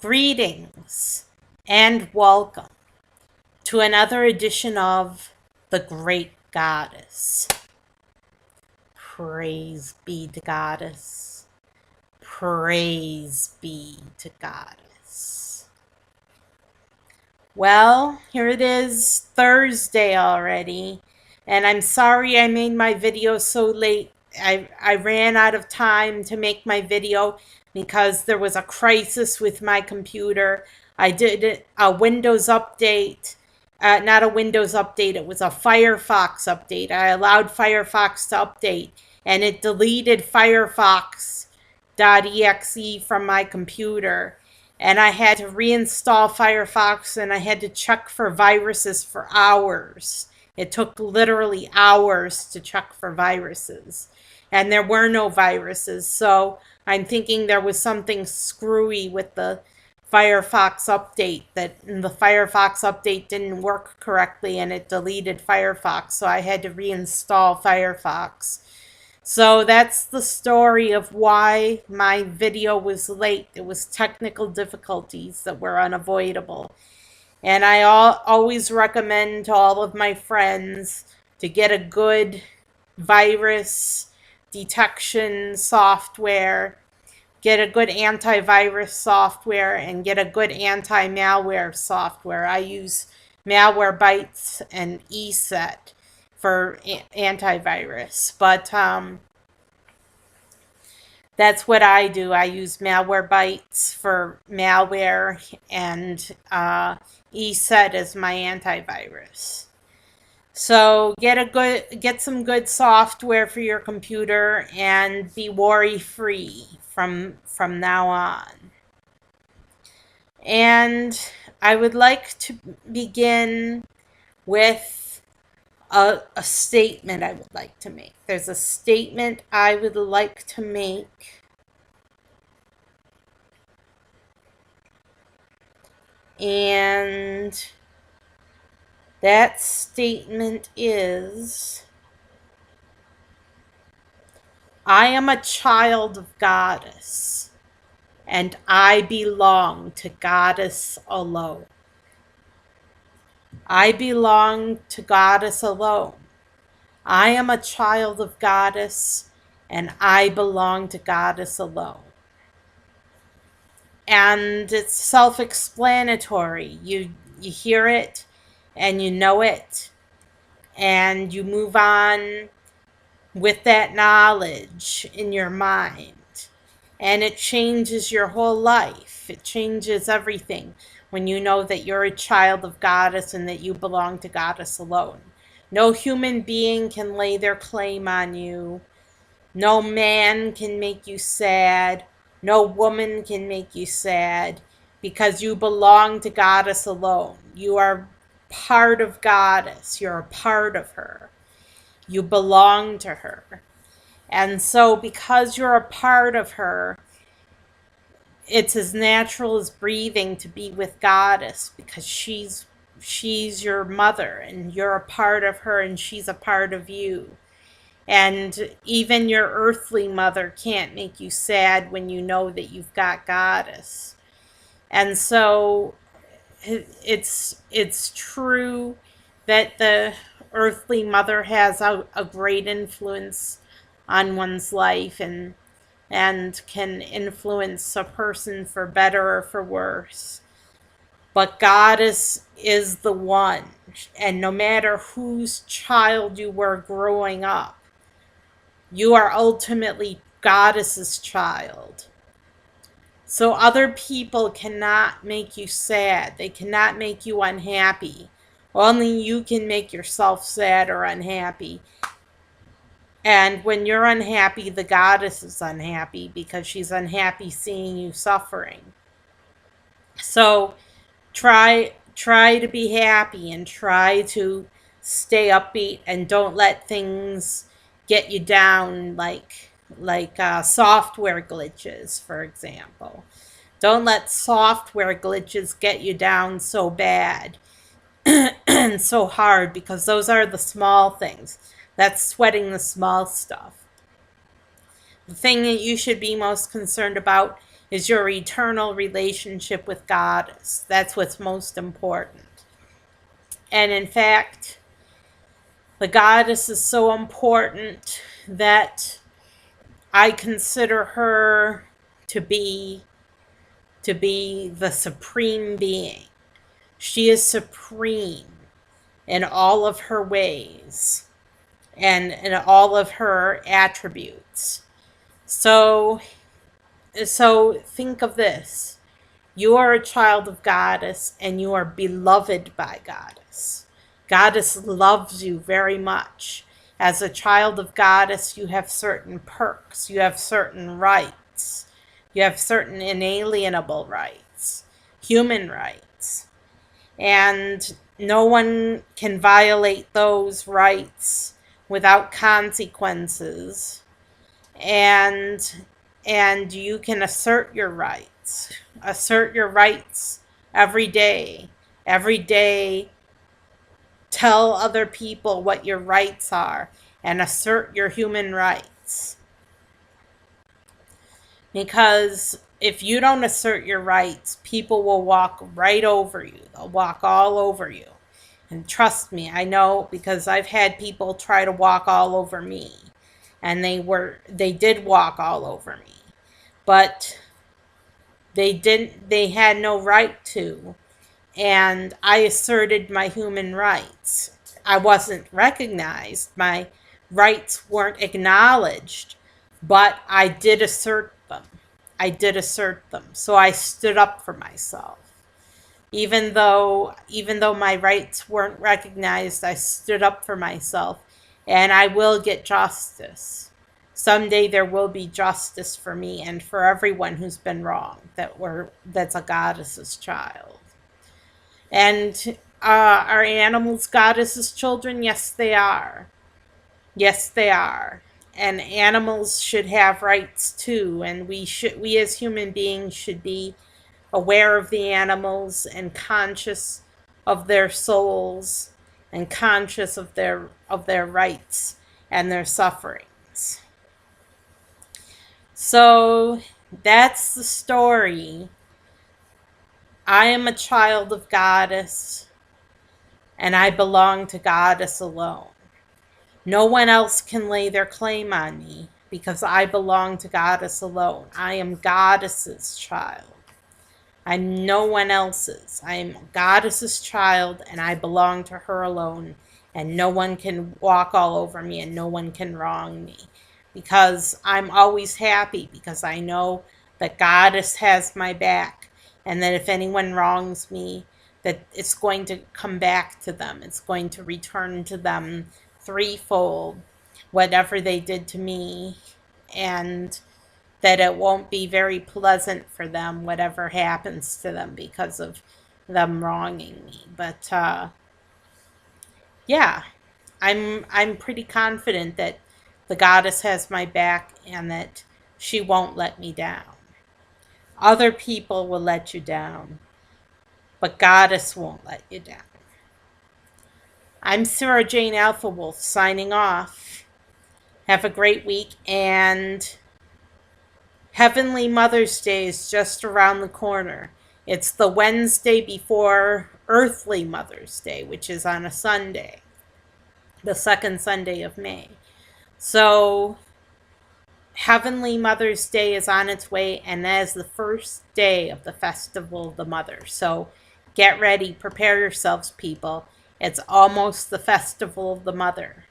Greetings and welcome to another edition of The Great Goddess. Praise be to Goddess. Praise be to Goddess. Well, here it is, Thursday already, and I'm sorry I made my video so late. I ran out of time to make my video because there was a crisis with my computer. I did a Windows update, not a Windows update, it was a Firefox update. I allowed Firefox to update, and it deleted Firefox.exe from my computer. And I had to reinstall Firefox, and I had to check for viruses for hours. It took literally hours to check for viruses. And there were no viruses, so I'm thinking there was something screwy with the Firefox update, that the Firefox update didn't work correctly and it deleted Firefox, so I had to reinstall Firefox. So that's the story of why my video was late. It was technical difficulties that were unavoidable. And I always recommend to all of my friends to get a good virus detection software, get a good antivirus software, and get a good anti-malware software. I use Malwarebytes and ESET for antivirus, but that's what I do. I use Malwarebytes for malware and ESET as my antivirus. So get some good software for your computer and be worry-free from now on. And I would like to begin with a statement I would like to make. There's a statement I would like to make. And that statement is, I am a child of Goddess, and I belong to Goddess alone. I belong to Goddess alone. I am a child of Goddess, and I belong to Goddess alone. And it's self-explanatory. You hear it, and you know it, and you move on with that knowledge in your mind, and it changes your whole life. It changes everything when you know that you're a child of Goddess and that you belong to Goddess alone. No human being can lay their claim on you. No man can make you sad. No woman can make you sad, because you belong to Goddess alone. You are part of Goddess. You're a part of her. You belong to her. And so because you're a part of her, it's as natural as breathing to be with Goddess, because she's your mother and you're a part of her and she's a part of you. And even your earthly mother can't make you sad when you know that you've got Goddess. And so it's true that the earthly mother has a great influence on one's life and can influence a person for better or for worse. But Goddess is the one, and no matter whose child you were growing up, you are ultimately Goddess's child. So other people cannot make you sad. They cannot make you unhappy. Only you can make yourself sad or unhappy. And when you're unhappy, the Goddess is unhappy, because she's unhappy seeing you suffering. So try to be happy and try to stay upbeat, and don't let things get you down, like software glitches, for example. Don't let software glitches get you down so bad and so hard, because those are the small things. That's sweating the small stuff. The thing that you should be most concerned about is your eternal relationship with Goddess. That's what's most important. And in fact, the Goddess is so important that I consider her to be the supreme being. She is supreme in all of her ways and in all of her attributes. So think of this. You are a child of Goddess and you are beloved by Goddess. Goddess loves you very much. As a child of Goddess, you have certain perks, you have certain rights, you have certain inalienable rights, human rights. And no one can violate those rights without consequences. And you can assert your rights. Assert your rights every day. Every day, tell other people what your rights are and assert your human rights. Because if you don't assert your rights, people will walk right over you. They'll walk all over you. And trust me, I know, because I've had people try to walk all over me. And they did walk all over me. But they had no right to. And I asserted my human rights. I wasn't recognized. My rights weren't acknowledged, but I did assert them. I did assert them. So I stood up for myself. Even though my rights weren't recognized, I stood up for myself, and I will get justice. Someday there will be justice for me and for everyone who's been wrong, that's a goddess's child. And are animals goddesses' children? Yes, they are. Yes, they are. And animals should have rights too. And we as human beings should be aware of the animals and conscious of their souls and conscious of their rights and their sufferings. So that's the story. I am a child of Goddess, and I belong to Goddess alone. No one else can lay their claim on me because I belong to Goddess alone. I am Goddess's child. I'm no one else's. I am Goddess's child, and I belong to her alone. And no one can walk all over me, and no one can wrong me. Because I'm always happy, because I know that Goddess has my back. And that if anyone wrongs me, that it's going to come back to them. It's going to return to them threefold, whatever they did to me. And that it won't be very pleasant for them, whatever happens to them because of them wronging me. But yeah, I'm pretty confident that the Goddess has my back and that she won't let me down. Other people will let you down, but Goddess won't let you down. I'm Sarah Jane Alphawolf signing off. Have a great week, and Heavenly Mother's Day is just around the corner. It's the Wednesday before Earthly Mother's Day, which is on a Sunday, the second Sunday of May. So Heavenly Mother's Day is on its way, and that is the first day of the Festival of the Mother. So get ready, prepare yourselves, people. It's almost the Festival of the Mother.